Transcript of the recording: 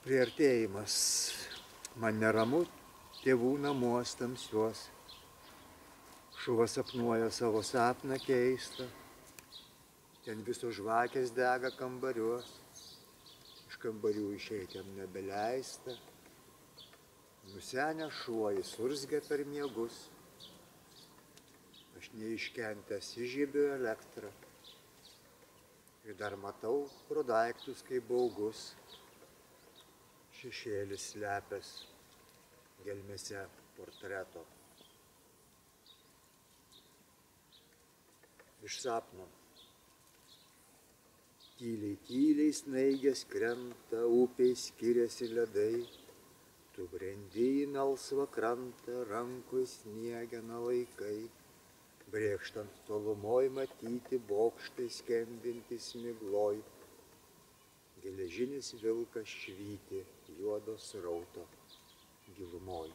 Priartėjimas. Man neramu tėvų namuos tamsiuos. Šuva sapnuoja savo sapną keistą. Ten visos žvakės dega kambariuos. Iš kambarių išeiti jam nebeleista. Nusenęs šuo įsurzgia per miegus. Aš neiškentęs įžiebiu elektrą. Ir dar matau pro daiktus kaip baugus. Šešėlis slepias gelmėse portreto. Iš sapno. Tyliai, tyliai snaigės krenta, upiai skiriasi ledai. Tu brendi į melsvą krantą, rankoj sniegena laikai. Brėkštant tolumoj matyti bokštai skendintys migloj. Geležinis vilkas švyti juodo srauto gilumoj.